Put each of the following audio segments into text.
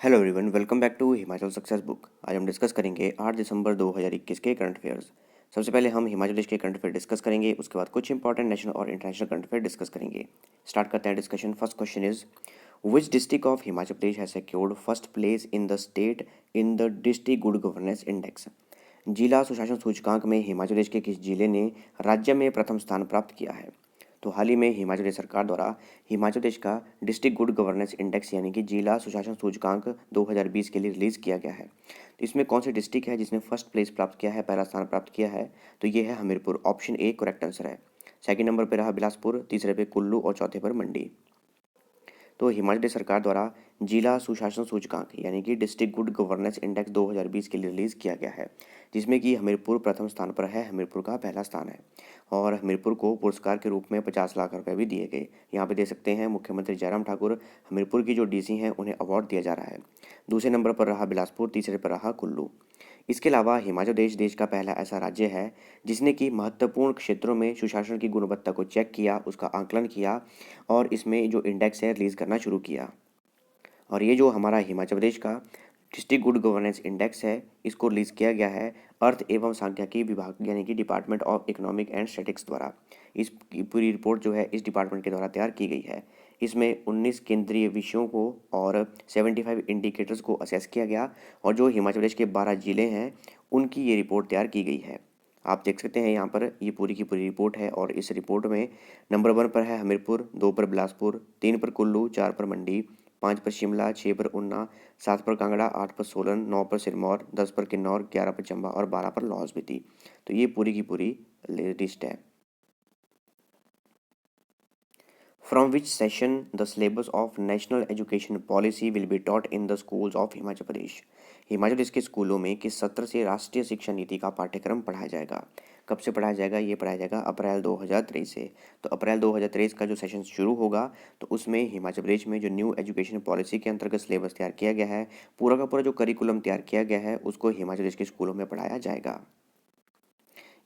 Hello everyone, welcome back to Himachal success book. आज हम discuss करेंगे 8 दिसंबर 2021 के करंट अफेयर्स। सबसे पहले हम हिमाचल प्रदेश के करंट अफेयर डिस्कस करेंगे, उसके बाद कुछ इंपॉर्टेंट नेशनल और इंटरनेशनल करंट अफेयर डिस्कस करेंगे। स्टार्ट करते हैं discussion. First question is which district of Himachal Pradesh has secured first place in the state in the district good governance index. जिला सुशासन सूचकांक में हिमाचल प्रदेश के किस जिले ने राज्य में प्रथम स्थान प्राप्त किया है? तो हाल ही में हिमाचल प्रदेश सरकार द्वारा हिमाचल प्रदेश का डिस्ट्रिक्ट गुड गवर्नेंस इंडेक्स यानी कि जिला सुशासन सूचकांक 2020 के लिए रिलीज़ किया गया है। तो इसमें कौन सी डिस्ट्रिक्ट है जिसने फर्स्ट प्लेस प्राप्त किया है, पहला स्थान प्राप्त किया है? तो ये है Hamirpur. Option A correct answer है। सेकंड नंबर पर रहा बिलासपुर, तीसरे पे कुल्लू और चौथे पर मंडी। तो हिमाचल प्रदेश सरकार द्वारा जिला सुशासन सूचकांक यानी कि डिस्ट्रिक्ट गुड गवर्नेंस इंडेक्स 2020 के लिए रिलीज़ किया गया है, जिसमें कि हमीरपुर प्रथम स्थान पर है। हमीरपुर का पहला स्थान है और हमीरपुर को पुरस्कार के रूप में 50 लाख रुपए भी दिए गए। यहाँ पे दे सकते हैं मुख्यमंत्री जयराम ठाकुर, हमीरपुर की जो डीसी हैं उन्हें अवार्ड दिया जा रहा है। दूसरे नंबर पर रहा बिलासपुर, तीसरे पर रहा कुल्लू। इसके अलावा हिमाचल प्रदेश देश का पहला ऐसा राज्य है जिसने कि महत्वपूर्ण क्षेत्रों में सुशासन की गुणवत्ता को चेक किया, उसका आंकलन किया और इसमें जो इंडेक्स है रिलीज़ करना शुरू किया। और ये जो हमारा हिमाचल प्रदेश का डिस्ट्रिक्ट गुड गवर्नेंस इंडेक्स है, इसको रिलीज़ किया गया है अर्थ एवं सांख्यिकी विभाग यानी कि department of economic and statistics द्वारा। इस पूरी रिपोर्ट जो है इस डिपार्टमेंट के द्वारा तैयार की गई है। इसमें 19 केंद्रीय विषयों को और 75 इंडिकेटर्स को असेस किया गया और जो हिमाचल प्रदेश के 12 जिले हैं उनकी ये रिपोर्ट तैयार की गई है। आप देख सकते हैं यहाँ पर ये पूरी की पूरी रिपोर्ट है और इस रिपोर्ट में नंबर 1 पर है हमीरपुर, 2 पर बिलासपुर, 3 पर कुल्लू, 4 पर मंडी, 5 पर शिमला, 6 पर ऊना, 7 पर कांगड़ा, 8 पर सोलन, 9 पर सिरमौर, 10 पर किन्नौर, 11 पर चंबा और 12 पर लाहौल स्पीति। तो ये पूरी की पूरी लिस्ट है। From which session the syllabus of National Education Policy will be taught in the schools of Himachal Pradesh? Himachal Pradesh के स्कूलों में किस सत्र से राष्ट्रीय शिक्षा नीति का पाठ्यक्रम पढ़ाया जाएगा? कब से पढ़ाया जाएगा? ये पढ़ाया जाएगा अप्रैल 2023 से। तो अप्रैल 2023 का जो सेशन शुरू होगा तो उसमें हिमाचल प्रदेश में जो न्यू एजुकेशन पॉलिसी के अंतर्गत सिलेबस तैयार किया गया है, पूरा का पूरा जो करिकुलम तैयार किया गया है उसको हिमाचल प्रदेश के स्कूलों में पढ़ाया जाएगा।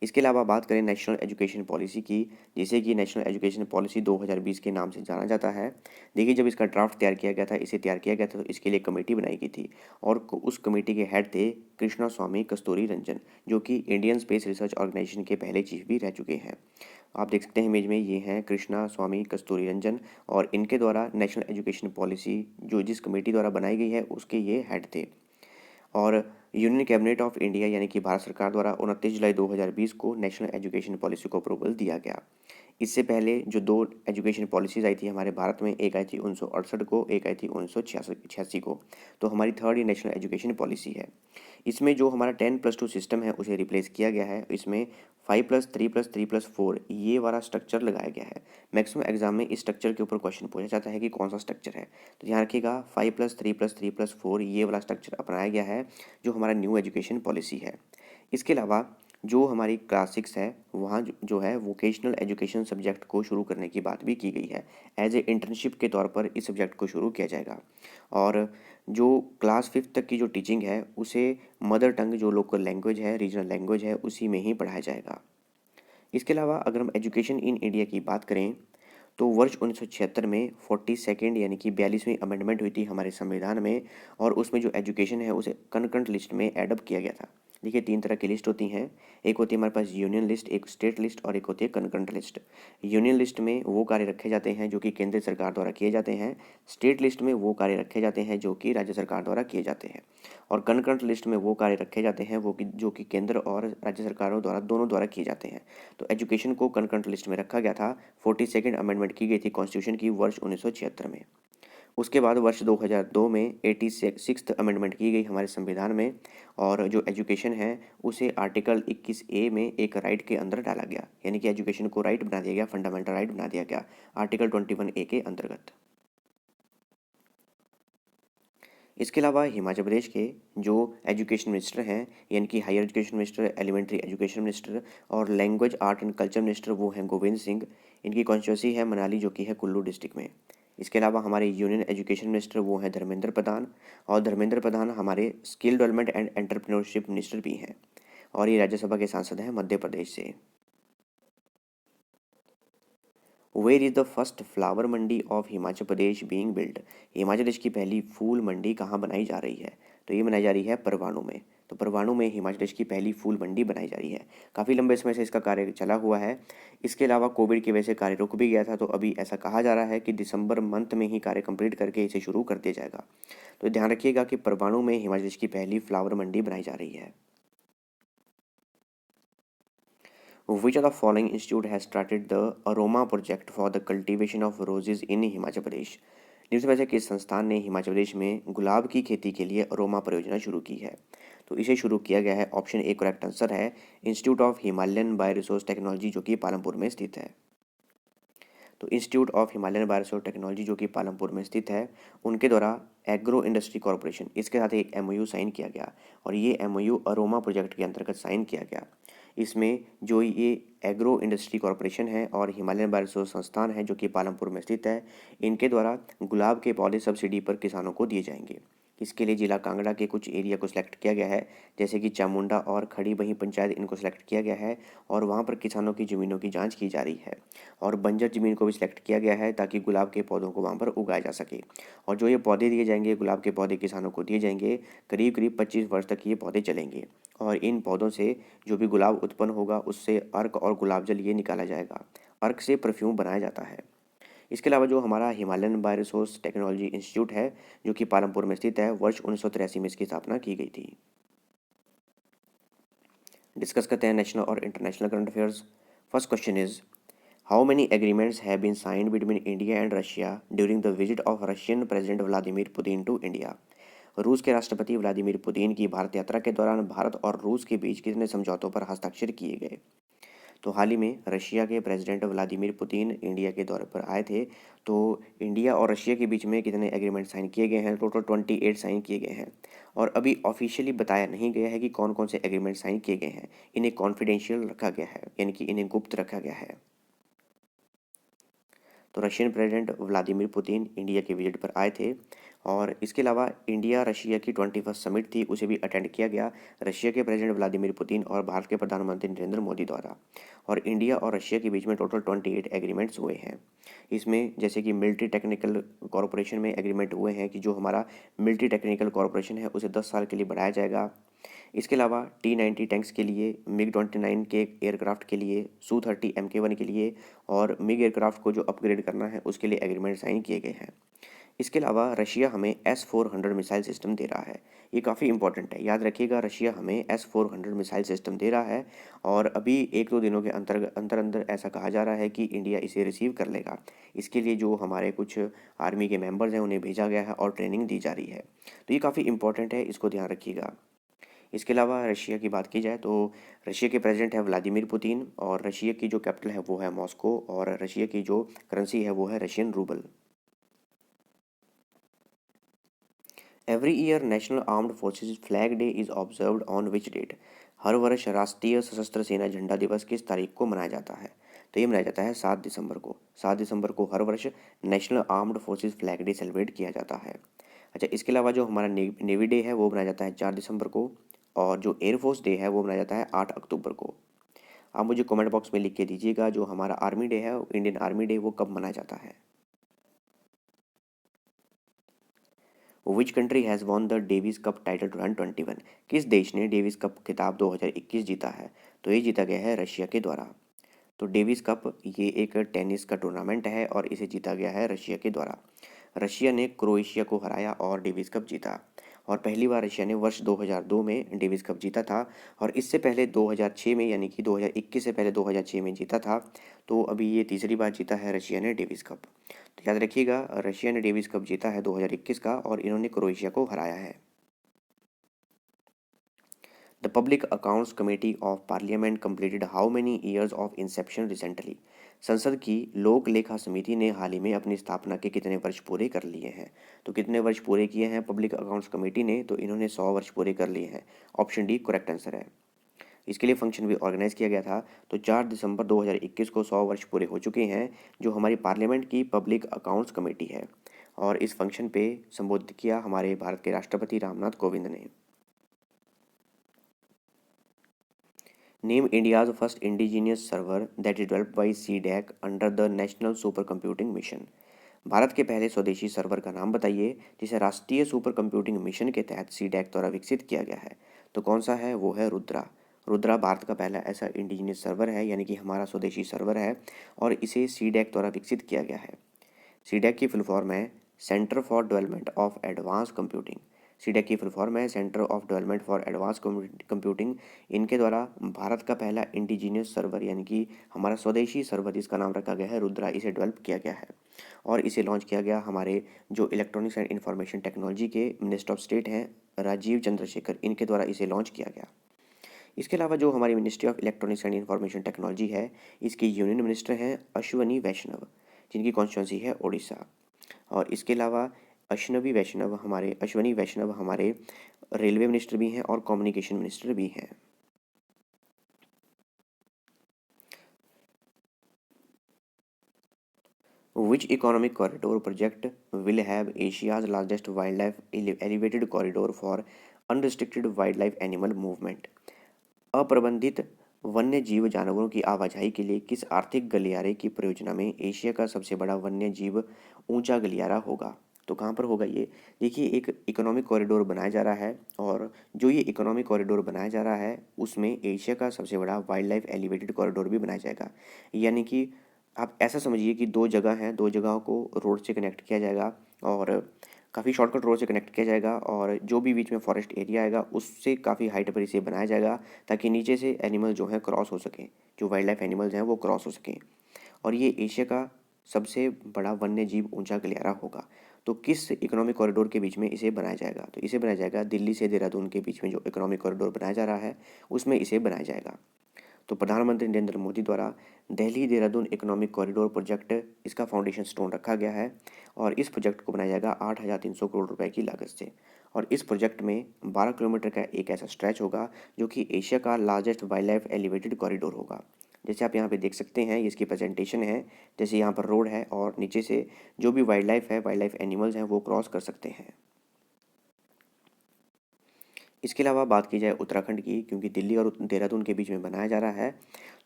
इसके अलावा बात करें नेशनल एजुकेशन पॉलिसी की, जिसे कि नेशनल एजुकेशन पॉलिसी 2020 के नाम से जाना जाता है। देखिए, जब इसका ड्राफ्ट तैयार किया गया था, इसे तैयार किया गया था, तो इसके लिए कमेटी बनाई गई थी और उस कमेटी के हेड थे कृष्णा स्वामी कस्तूरी रंजन, जो कि इंडियन स्पेस रिसर्च ऑर्गेनाइजेशन के पहले चीफ भी रह चुके हैं। आप देख सकते हैं इमेज में, ये हैं कृष्णा स्वामी कस्तूरी रंजन और इनके द्वारा नेशनल एजुकेशन पॉलिसी जो जिस कमेटी द्वारा बनाई गई है उसके ये हेड थे। और यूनियन कैबिनेट ऑफ इंडिया यानी कि भारत सरकार द्वारा 29 जुलाई 2020 को नेशनल एजुकेशन पॉलिसी को अप्रूवल दिया गया। इससे पहले जो 2 एजुकेशन पॉलिसीज़ आई थी हमारे भारत में, एक आई थी 1968 को, एक आई थी 1986 को। तो हमारी थर्ड ये नेशनल एजुकेशन पॉलिसी है। इसमें जो हमारा 10+2 सिस्टम है उसे रिप्लेस किया गया है। इसमें 5+3+3+4 ये वाला स्ट्रक्चर लगाया गया है। मैक्सिमम एग्जाम में इस स्ट्रक्चर के ऊपर क्वेश्चन पूछा जाता है कि कौन सा स्ट्रक्चर है। तो ध्यान रखिएगा, 5+3+3+4 ये वाला स्ट्रक्चर अपनाया गया है जो हमारा न्यू एजुकेशन पॉलिसी है। इसके अलावा जो हमारी क्लास 6 है वहाँ जो है वोकेशनल एजुकेशन सब्जेक्ट को शुरू करने की बात भी की गई है। एज ए इंटर्नशिप के तौर पर इस सब्जेक्ट को शुरू किया जाएगा और जो क्लास 5 तक की जो टीचिंग है उसे मदर टंग जो लोकल लैंग्वेज है, रीजनल लैंग्वेज है, उसी में ही पढ़ाया जाएगा। इसके अलावा अगर हम एजुकेशन इन इंडिया की बात करें तो वर्ष 1976 में 42nd यानी कि 42वीं अमेंडमेंट हुई थी हमारे संविधान में और उसमें जो एजुकेशन है उसे कंकरेंट लिस्ट में एडअप किया गया था। देखिए, 3 तरह की लिस्ट होती हैं। एक होती है हमारे पास यूनियन लिस्ट, एक स्टेट लिस्ट और एक होती है कंकरेंट लिस्ट। यूनियन लिस्ट में वो कार्य रखे जाते हैं जो कि केंद्र सरकार द्वारा किए जाते हैं। स्टेट लिस्ट में वो कार्य रखे जाते हैं जो कि राज्य सरकार द्वारा किए जाते हैं और कंकरेंट लिस्ट में वो कार्य रखे जाते हैं वो कि जो कि केंद्र और राज्य सरकारों द्वारा दोनों द्वारा किए जाते हैं। तो एजुकेशन को कंकरेंट लिस्ट में रखा गया था। 42nd अमेंडमेंट की गई थी कॉन्स्टिट्यूशन की वर्ष 1976 में। उसके बाद वर्ष 2002 में 86th अमेंडमेंट की गई हमारे संविधान में और जो एजुकेशन है उसे आर्टिकल 21A में एक राइट के अंदर डाला गया, यानी कि एजुकेशन को राइट बना दिया गया, फंडामेंटल राइट बना दिया गया आर्टिकल 21A के अंतर्गत। इसके अलावा हिमाचल प्रदेश के जो एजुकेशन मिनिस्टर हैं यानी कि higher education minister, elementary education minister और language art and culture minister वो हैं गोविंद सिंह। इनकी कॉन्स्टिट्यूंसी है मनाली जो कि है कुल्लू डिस्ट्रिक्ट में। इसके अलावा हमारे यूनियन एजुकेशन मिनिस्टर वो हैं धर्मेंद्र प्रधान और धर्मेंद्र प्रधान हमारे skill development and entrepreneurship minister भी हैं और ये राज्यसभा के सांसद हैं मध्य प्रदेश से। Where is the first flower mandi of Himachal Pradesh being build. Himachal Pradesh की पहली फूल मंडी कहाँ बनाई जा रही है? तो ये बनाई जा रही है परवाणु में। तो परवाणु में हिमाचल प्रदेश की पहली फूल मंडी बनाई जा रही है। काफ़ी लंबे समय से इसका कार्य चला हुआ है। इसके अलावा कोविड की वजह से कार्य रुक भी गया था, तो अभी ऐसा कहा जा रहा है कि दिसंबर मंथ में ही कार्य कंप्लीट करके इसे शुरू कर दिया जाएगा। तो ध्यान रखिएगा कि परवाणु में हिमाचल प्रदेश की पहली फ्लावर मंडी बनाई जा रही है। Which of the following institute has started the Aroma project for the cultivation of roses in Himachal Pradesh? निम्न में से किस संस्थान ने हिमाचल प्रदेश में गुलाब की खेती के लिए अरोमा परियोजना शुरू की है? तो इसे शुरू किया गया है, ऑप्शन ए करेक्ट आंसर है, institute of Himalayan bio resource technology जो कि पालमपुर में स्थित है। तो institute of Himalayan bio resource technology जो कि पालमपुर में स्थित है, उनके द्वारा एग्रो इंडस्ट्री कॉरपोरेशन इसके साथ एक एमओयू साइन किया गया और ये एमओयू अरोमा प्रोजेक्ट के अंतर्गत साइन किया गया। इसमें जो ये एग्रो इंडस्ट्री कॉरपोरेशन है और हिमालयन बायो रिसोर्स संस्थान है जो कि पालमपुर में स्थित है, इनके द्वारा गुलाब के पौधे सब्सिडी पर किसानों को दिए जाएंगे। इसके लिए जिला कांगड़ा के कुछ एरिया को सिलेक्ट किया गया है, जैसे कि चामुंडा और खड़ी बही पंचायत, इनको सिलेक्ट किया गया है और वहाँ पर किसानों की ज़मीनों की जांच की जा रही है। और बंजर ज़मीन को भी सिलेक्ट किया गया है ताकि गुलाब के पौधों को वहाँ पर उगाया जा सके। और जो ये पौधे दिए जाएंगे, गुलाब के पौधे किसानों को दिए जाएंगे, करीब करीब 25 वर्ष तक ये पौधे चलेंगे और इन पौधों से जो भी गुलाब उत्पन्न होगा उससे अर्क और गुलाब जल ये निकाला जाएगा। अर्क से परफ्यूम बनाया जाता है। इसके अलावा जो हमारा Himalayan bio resource technology institute है जो कि पालमपुर में स्थित है, वर्ष 1983 में इसकी स्थापना की गई थी। डिस्कस करते हैं नेशनल और international current affairs. First question is, how many agreements have been signed between India and Russia during the visit of Russian president Vladimir Putin to India? रूस के राष्ट्रपति व्लादिमीर पुतिन की भारत यात्रा के दौरान भारत और रूस के बीच कितने समझौतों पर हस्ताक्षर किए गए? तो हाल ही में रशिया के प्रेसिडेंट व्लादिमीर पुतिन इंडिया के दौरे पर आए थे। तो इंडिया और रशिया के बीच में कितने एग्रीमेंट साइन किए गए हैं? टोटल 28 साइन किए गए हैं और अभी ऑफिशियली बताया नहीं गया है कि कौन कौन से एग्रीमेंट साइन किए गए हैं। इन्हें कॉन्फिडेंशियल रखा गया है, यानी कि इन्हें गुप्त रखा गया है। तो Russian president Vladimir Putin India के विजिट पर आए थे और इसके अलावा इंडिया रशिया की 21st समिट थी, उसे भी अटेंड किया गया रशिया के प्रेसिडेंट व्लादिमीर पुतिन और भारत के प्रधानमंत्री नरेंद्र मोदी द्वारा। और इंडिया और रशिया के बीच में टोटल 28 एग्रीमेंट्स हुए हैं। इसमें जैसे कि मिलिट्री टेक्निकल कॉरपोरेशन में एग्रीमेंट हुए हैं कि जो हमारा मिलिट्री टेक्निकल कॉरपोरेशन है उसे 10 साल के लिए बढ़ाया जाएगा। इसके अलावा T-90 टैंक्स के लिए, MiG-29 के एयरक्राफ्ट के लिए, Su-30 Mk1 के लिए और मिग एयरक्राफ्ट को जो अपग्रेड करना है उसके लिए एग्रीमेंट साइन किए गए हैं। इसके अलावा रशिया हमें S-400 मिसाइल सिस्टम दे रहा है। ये काफ़ी इंपॉर्टेंट है, याद रखिएगा, रशिया हमें S-400 मिसाइल सिस्टम दे रहा है और अभी 1-2 दिनों के अंदर ऐसा कहा जा रहा है कि इंडिया इसे रिसीव कर लेगा। इसके लिए जो हमारे कुछ आर्मी के मेंबर्स हैं उन्हें भेजा गया है और ट्रेनिंग दी जा रही है। तो ये काफ़ी इंपॉर्टेंट है, इसको ध्यान रखिएगा। इसके अलावा रशिया की बात की जाए तो रशिया के प्रेसिडेंट है व्लादिमीर पुतिन और रशिया की जो कैपिटल है वो है मॉस्को और रशिया की जो करेंसी है वो है Russian rouble. Every year national armed forces flag day is observed on which date? हर वर्ष राष्ट्रीय सशस्त्र सेना झंडा दिवस किस तारीख को मनाया जाता है? तो ये मनाया जाता है 7 दिसंबर को। 7 दिसंबर को हर वर्ष national armed forces flag day celebrate किया जाता है। अच्छा, इसके अलावा जो हमारा नेवी डे है वो मनाया जाता है 4 दिसंबर को और जो एयरफोर्स डे है वो मनाया जाता है 8 अक्टूबर को। आप मुझे कमेंट बॉक्स में लिख के दीजिएगा जो हमारा आर्मी डे है, इंडियन आर्मी डे, वो कब मनाया जाता है। Which country has won the Davis cup title 2021? किस देश ने डेविस कप खिताब 2021 जीता है? तो ये जीता गया है रशिया के द्वारा। तो डेविस कप ये एक टेनिस का टूर्नामेंट है और इसे जीता गया है रशिया के द्वारा। रशिया ने क्रोएशिया को हराया और डेविस कप जीता और पहली बार रशिया ने वर्ष 2002 में डेविस कप जीता था और इससे पहले 2006 में, यानी कि 2021 से पहले 2006 में जीता था। तो अभी ये तीसरी बार जीता है रशिया ने डेविस कप। तो याद रखिएगा, रशिया ने डेविस कप जीता है 2021 का और इन्होंने क्रोएशिया को हराया है। The public accounts committee of parliament completed how many years of Inception recently? संसद की लोक लेखा समिति ने हाल ही में अपनी स्थापना के कितने वर्ष पूरे कर लिए हैं? तो कितने वर्ष पूरे किए हैं पब्लिक अकाउंट्स कमेटी ने? तो इन्होंने 100 वर्ष पूरे कर लिए हैं। ऑप्शन डी करेक्ट आंसर है। इसके लिए फंक्शन भी ऑर्गेनाइज किया गया था। तो 4 दिसंबर 2021 को 100 वर्ष पूरे हो चुके हैं जो हमारी पार्लियामेंट की पब्लिक अकाउंट्स कमेटी है और इस फंक्शन पे संबोधित किया हमारे भारत के राष्ट्रपति रामनाथ कोविंद ने। Name India's first indigenous server that is developed by CDAC under the national super computing mission. Bharat के पहले स्वदेशी सर्वर का नाम बताइए जिसे राष्ट्रीय सुपर कंप्यूटिंग मिशन के तहत सीडैक द्वारा विकसित किया गया है। तो कौन सा है? वो है रुद्रा। रुद्रा भारत का पहला ऐसा इंडिजिनियस सर्वर है, यानी कि हमारा स्वदेशी सर्वर है, और इसे सीडैक द्वारा विकसित किया गया है। सीडैक की फुल फॉर्म है centre for development of advance computing. CDAC की फुल फॉर्म है centre of development for advance computing. इनके द्वारा भारत का पहला इंडिजीनियस सर्वर, यानी कि हमारा स्वदेशी सर्वर जिसका नाम रखा गया है रुद्रा, इसे डेवलप किया गया है और इसे लॉन्च किया गया हमारे जो इलेक्ट्रॉनिक्स एंड इंफॉर्मेशन टेक्नोलॉजी के मिनिस्टर ऑफ स्टेट हैं राजीव चंद्रशेखर, इनके द्वारा इसे लॉन्च किया गया। इसके अलावा जो हमारी ministry of electronics and information technology है, इसके यूनियन मिनिस्टर हैं अश्वनी वैष्णव, जिनकी कॉन्स्टिट्यूंसी है ओडिशा। और इसके अलावा अश्वनी वैष्णव हमारे रेलवे मिनिस्टर भी हैं और कम्युनिकेशन मिनिस्टर भी हैं। Which economic corridor project will have Asia's largest wildlife elevated corridor for unrestricted wildlife animal movement? अप्रबंधित वन्य जीव जानवरों की आवाजाही के लिए किस आर्थिक गलियारे की परियोजना में एशिया का सबसे बड़ा वन्य जीव ऊंचा गलियारा होगा? तो कहाँ पर होगा ये? देखिए, एक इकोनॉमिक कॉरिडोर बनाया जा रहा है और जो ये इकोनॉमिक कॉरिडोर बनाया जा रहा है उसमें एशिया का सबसे बड़ा वाइल्ड लाइफ एलिवेटेड कॉरिडोर भी बनाया जाएगा। यानी कि आप ऐसा समझिए कि दो जगह हैं, दो जगहों को रोड से कनेक्ट किया जाएगा और काफ़ी शॉर्टकट रोड से कनेक्ट किया जाएगा, और जो भी बीच में फॉरेस्ट एरिया आएगा उससे काफ़ी हाइट पर इसे बनाया जाएगा ताकि नीचे से एनिमल जो हैं क्रॉस हो सकें, जो वाइल्ड लाइफ एनिमल्स हैं वो क्रॉस हो सकें। और ये एशिया का सबसे बड़ा वन्य जीव ऊंचा गलियारा होगा। तो किस इकोनॉमिक कॉरिडोर के बीच में इसे बनाया जाएगा? तो इसे बनाया जाएगा दिल्ली से देहरादून के बीच में जो इकोनॉमिक कॉरिडोर बनाया जा रहा है उसमें इसे बनाया जाएगा। तो प्रधानमंत्री नरेंद्र मोदी द्वारा Delhi Dehradun economic corridor project, इसका फाउंडेशन स्टोन रखा गया है और इस प्रोजेक्ट को बनाया जाएगा 8,300 करोड़ रुपए की लागत से। और इस प्रोजेक्ट में 12 किलोमीटर का एक ऐसा स्ट्रेच होगा जो कि एशिया का largest wild life elevated corridor होगा। जैसे आप यहाँ पे देख सकते हैं, ये इसकी प्रेजेंटेशन है। जैसे यहाँ पर रोड है और नीचे से जो भी वाइल्ड लाइफ एनिमल्स हैं वो क्रॉस कर सकते हैं। इसके अलावा बात की जाए उत्तराखंड की, क्योंकि दिल्ली और देहरादून के बीच में बनाया जा रहा है,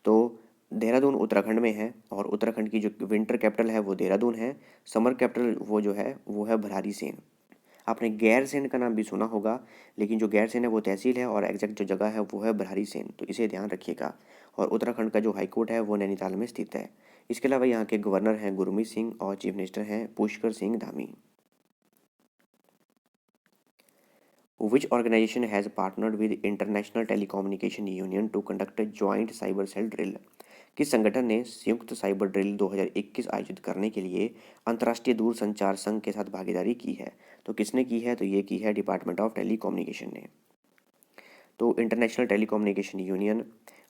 तो देहरादून उत्तराखंड में है और उत्तराखंड की जो विंटर कैपिटल है वो देहरादून है। समर कैपिटल वो है भरारी सेन। आपने गैरसेन का नाम भी सुना होगा, लेकिन जो गैरसेन है वो तहसील है और एग्जैक्ट जो जगह है वो है भरारी सेन, तो इसे ध्यान रखिएगा। और उत्तराखंड का जो हाईकोर्ट है वो नैनीताल में स्थित है। इसके अलावा यहाँ के गवर्नर हैं गुरमीत सिंह और चीफ मिनिस्टर हैं Pushkar Singh Dhami. Which organization has partnered with International Telecommunication Union to conduct a joint cyber cell drill? किस संगठन ने संयुक्त साइबर ड्रिल 2021 आयोजित करने के लिए अंतर्राष्ट्रीय दूरसंचार संघ के साथ भागीदारी की है? तो किसने की है? तो ये की है डिपार्टमेंट ऑफ टेलीकम्युनिकेशन ने। तो इंटरनेशनल टेलीकम्युनिकेशन यूनियन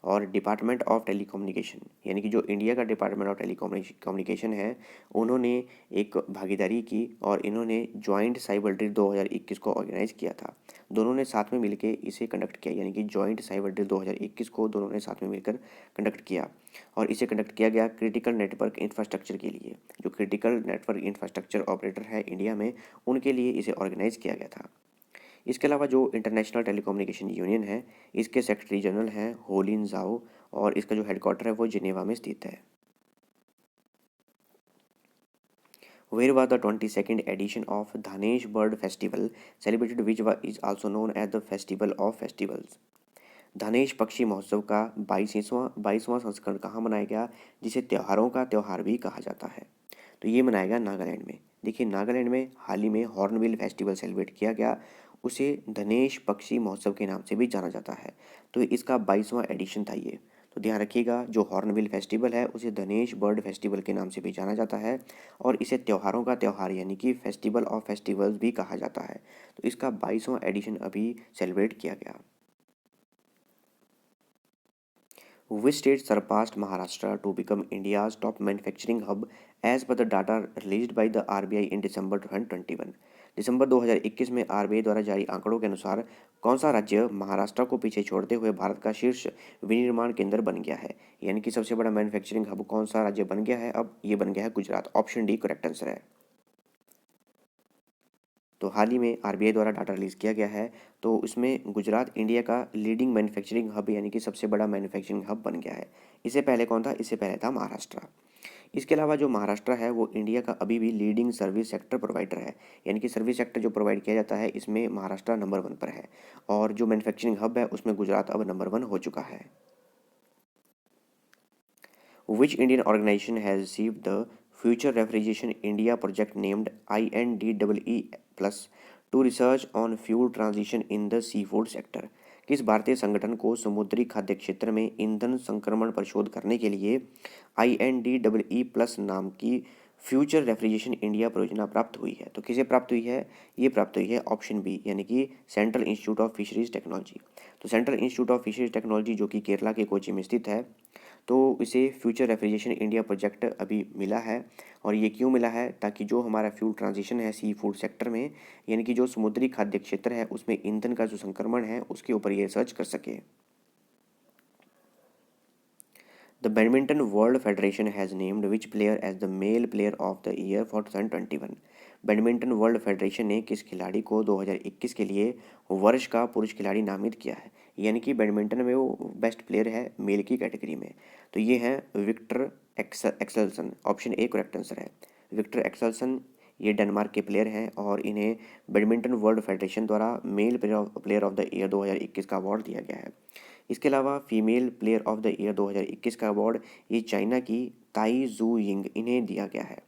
और डिपार्टमेंट ऑफ टेलीकम्युनिकेशन, यानी कि जो इंडिया का डिपार्टमेंट ऑफ टेलीकम्युनिकेशन है, उन्होंने एक भागीदारी की और इन्होंने जॉइंट साइबर ड्रिल 2021 को ऑर्गेनाइज किया था। दोनों ने साथ में मिलकर इसे कंडक्ट किया, यानी कि जॉइंट साइबर ड्रिल 2021 को दोनों ने साथ में मिलकर कंडक्ट किया और इसे कंडक्ट किया गया क्रिटिकल नेटवर्क इंफ्रास्ट्रक्चर के लिए। जो क्रिटिकल नेटवर्क इंफ्रास्ट्रक्चर ऑपरेटर है इंडिया में, उनके लिए इसे ऑर्गेनाइज किया गया था। इसके अलावा जो इंटरनेशनल टेलीकम्युनिकेशन यूनियन है, इसके सेक्रेटरी जनरल हैं होलिन जाओ और इसका जो हेडक्वार्टर है वो जिनेवा में स्थित है। Where was the 22nd edition of Dhanesh Bird Festival celebrated, which is also known as the Festival of Festivals? धनेश पक्षी महोत्सव का 22वां संस्करण कहाँ मनाया गया, जिसे त्योहारों का त्योहार भी कहा जाता है? तो ये मनाया गया नागालैंड में। देखिए, नागालैंड में हाल ही में हॉर्नबिल फेस्टिवल सेलिब्रेट किया गया, उसे धनेश पक्षी महोत्सव के नाम से भी जाना जाता है। तो इसका 22वां एडिशन था ये। तो ध्यान रखिएगा, जो हॉर्नबिल फेस्टिवल है उसे धनेश बर्ड फेस्टिवल के नाम से भी जाना जाता है और इसे त्योहारों का त्योहार यानी कि फेस्टिवल ऑफ फेस्टिवल्स भी कहा जाता है। तो इसका 22वां एडिशन अभी सेलिब्रेट किया गया। Which state surpassed Maharashtra to become India's top manufacturing hub as per the data released by the RBI in December 2021? दिसंबर 2021 में आरबीआई द्वारा जारी आंकड़ों के अनुसार कौन सा राज्य महाराष्ट्र को पीछे छोड़ते हुए भारत का शीर्ष विनिर्माण केंद्र बन गया है? यानी कि सबसे बड़ा मैन्युफैक्चरिंग हब कौन सा राज्य बन गया है? अब ये बन गया है Gujarat. Option D correct answer है। तो हाल ही में आरबीआई द्वारा डाटा रिलीज़ किया गया है, तो इसमें गुजरात इंडिया का लीडिंग मैन्युफैक्चरिंग हब यानी कि सबसे बड़ा मैन्युफैक्चरिंग हब बन गया है। इससे पहले कौन था? इससे पहले था महाराष्ट्र। इसके अलावा जो महाराष्ट्र है वो इंडिया का अभी भी लीडिंग सर्विस सेक्टर प्रोवाइडर है, यानी कि सर्विस सेक्टर जो प्रोवाइड किया जाता है इसमें महाराष्ट्र नंबर 1 पर है, और जो मैन्युफैक्चरिंग हब है उसमें गुजरात अब नंबर 1 हो चुका है। Which Indian organization has received the Future Refrigeration India project named INDEE Plus to research on fuel transition in the seafood sector? किस भारतीय संगठन को समुद्री खाद्य क्षेत्र में ईंधन संक्रमण पर शोध करने के लिए INDEE प्लस नाम की फ्यूचर रेफ्रिजरेशन इंडिया परियोजना प्राप्त हुई है? तो किसे प्राप्त हुई है? ये प्राप्त हुई है ऑप्शन बी, यानी कि central institute of fisheries technology. तो central institute of fisheries technology जो कि केरला के कोची में स्थित है, तो इसे फ्यूचर रेफ्रिजरेशन इंडिया प्रोजेक्ट अभी मिला है। और ये क्यों मिला है? ताकि जो हमारा फ्यूल ट्रांजिशन है सी फूड सेक्टर में, यानी कि जो समुद्री खाद्य क्षेत्र है उसमें ईंधन का जो संक्रमण है उसके ऊपर ये रिसर्च कर सके। The badminton world federation has named which player as the male player of the year for 2021। Badminton world federation ने किस खिलाड़ी को 2021 के लिए वर्ष का पुरुष खिलाड़ी नामित किया है? यानी कि बैडमिंटन में वो बेस्ट प्लेयर है मेल की कैटेगरी में, तो ये हैं Viktor Axelsen. Option A correct answer है। विक्टर एक्सेल्सन ये डेनमार्क के प्लेयर हैं और इन्हें बैडमिंटन वर्ल्ड फेडरेशन द्वारा male player of the year 2021 का अवार्ड दिया गया है। इसके अलावा female player of the year 2021 का अवार्ड ये चाइना की ताई जू यिंग इन्हें दिया गया है।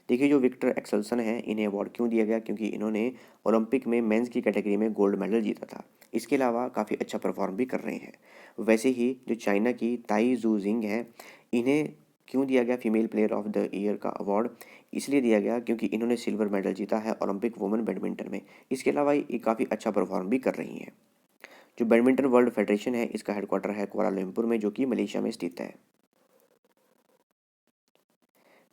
देखिए जो विक्टर एक्सेल्सन है इन्हें अवार्ड क्यों दिया गया? क्योंकि इन्होंने ओलंपिक में मेंस की कैटेगरी में गोल्ड मेडल जीता था। इसके अलावा काफ़ी अच्छा परफॉर्म भी कर रहे हैं। वैसे ही जो चाइना की ताई जू जिंग है, इन्हें क्यों दिया गया female player of the year का अवार्ड? इसलिए दिया गया क्योंकि इन्होंने सिल्वर मेडल जीता है ओलंपिक वुमेन बैडमिंटन में। इसके अलावा ये काफ़ी अच्छा परफॉर्म भी कर रही हैं। जो बैडमिंटन वर्ल्ड फेडरेशन है इसका हेडक्वार्टर है कुआलालंपुर में, जो कि मलेशिया में स्थित है।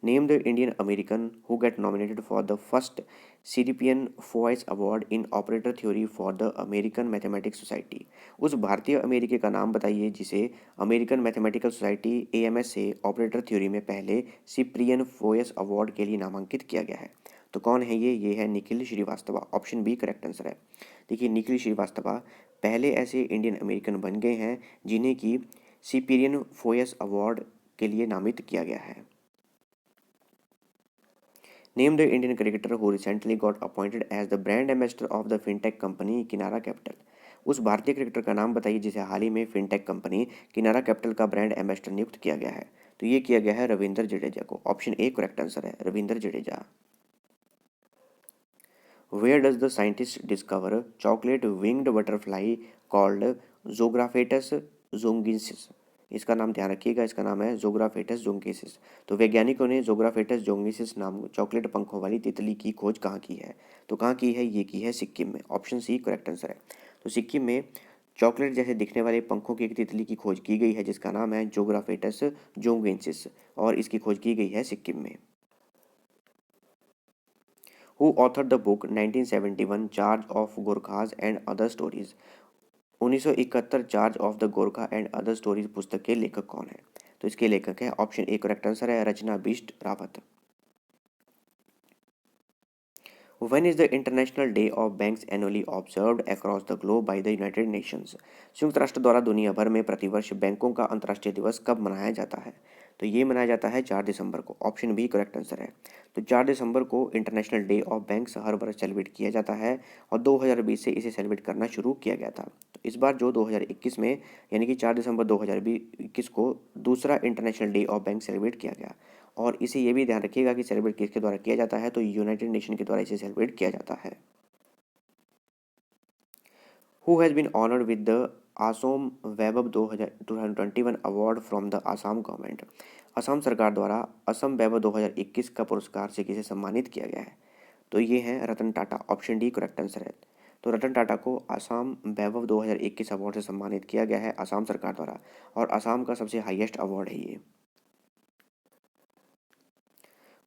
Name the Indian American who get nominated for the first Ciprian Foias award in operator theory for the American mathematics society. उस भारतीय अमेरिकी का नाम बताइए जिसे अमेरिकन मैथमेटिकल सोसाइटी एएमएस से ऑपरेटर थ्योरी में पहले सिप्रियन फोयस अवार्ड के लिए नामांकित किया गया है। तो कौन है ये है Nikhil Shrivastava. Option B correct answer है। देखिए निखिल श्रीवास्तवा पहले ऐसे इंडियन अमेरिकन बन गए हैं जिन्हें की सिप्रियन फोयस अवार्ड के लिए नामित किया गया है। Name the Indian cricketer who recently got appointed as the brand ambassador of the fintech company Kinara Capital। उस भारतीय क्रिकेटर का नाम बताइए जिसे हाल ही में फिनटेक कंपनी किनारा कैपिटल का ब्रांड एम्बेसडर नियुक्त किया गया है। तो ये किया गया है रविंदर जडेजा को। ऑप्शन ए करेक्ट आंसर है, Ravinder Jadeja. Where does the scientist discover chocolate winged butterfly called Zographetus jongensis. इसका नाम ध्यान रखिएगा, इसका नाम है जोग्राफेटस जोंगिसिस। तो वैज्ञानिकों ने जोग्राफेटस जोंगिसिस नाम चॉकलेट पंखों वाली तितली की खोज कहाँ की है? तो कहाँ की है? ये की है सिक्किम में। ऑप्शन सी करेक्ट आंसर है। तो सिक्किम में चॉकलेट जैसे दिखने वाले पंखों की एक तितली की खोज की गई है जिसका नाम है जोग्राफेटस जोंगिन्सिस, और इसकी खोज की गई है सिक्किम में। Who authored the book 1971 charge of Gorkhas and other stories. 1971 charge of the Gorkha and other stories पुस्तक के लेखक कौन है? तो इसके लेखक है ऑप्शन ए करेक्ट आंसर है, रचना Bisht Rawat. When is the International Day of Banks annually observed across the globe by the United Nations? संयुक्त राष्ट्र द्वारा दुनिया भर में प्रतिवर्ष बैंकों का अंतर्राष्ट्रीय दिवस कब मनाया जाता है? तो ये मनाया जाता है 4 दिसंबर को। ऑप्शन बी करेक्ट आंसर है। तो 4 दिसंबर को इंटरनेशनल डे ऑफ बैंक्स हर वर्ष सेलिब्रेट किया जाता है और 2020 से इसे सेलिब्रेट करना शुरू किया गया था। तो इस बार जो 2021 में यानी कि 4 दिसंबर 2021 को दूसरा international day of bank celebrate किया गया। और इसे ये भी ध्यान रखिएगा कि सेलिब्रेट किसके द्वारा किया जाता है? तो यूनाइटेड नेशन के द्वारा इसे सेलिब्रेट किया जाता है। Who has been honoured with the Asom Baibhav 2021 award from the Assam government. Assam सरकार द्वारा असम वैभव 2021 का पुरस्कार से किसे सम्मानित किया गया है? तो ये है Ratan Tata. Option D correct answer है। तो रतन टाटा को असम वैभव 2021 अवार्ड से सम्मानित किया गया है असम सरकार द्वारा, और असम का सबसे हाईएस्ट अवार्ड है ये।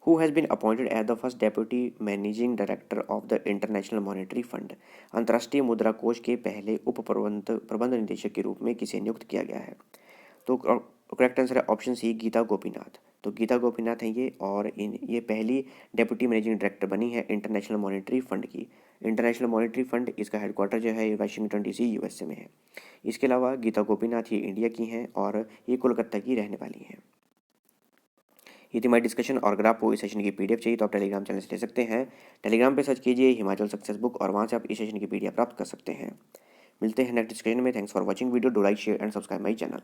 Who has been appointed as the first deputy managing director of the International Monetary Fund। अंतर्राष्ट्रीय मुद्रा कोष के पहले उप प्रबंध निदेशक के रूप में किसे नियुक्त किया गया है? तो करेक्ट आंसर है ऑप्शन सी गीता गोपीनाथ। तो गीता गोपीनाथ हैं ये, और ये पहली डेप्यूटी मैनेजिंग डायरेक्टर बनी है इंटरनेशनल मॉनेटरी फंड की। इंटरनेशनल मॉनेटरी फंड, इसका हेडक्वार्टर जो है वाशिंगटन डीसी यूएसए में है। इसके अलावा गीता गोपीनाथ ये इंडिया की हैं और ये कोलकाता की रहने वाली हैं। ये थी हमारी डिस्कशन, और अगर आपको इस सेशन की पीडीएफ चाहिए तो आप टेलीग्राम चैनल से ले सकते हैं। टेलीग्राम पे सर्च कीजिए हिमाचल सक्सेस बुक, और वहाँ से आप इस सेशन की पीडीएफ प्राप्त कर सकते हैं। मिलते हैं नेक्स्ट डिस्कशन में। Thanks for watching video. Do like, share and subscribe my channel.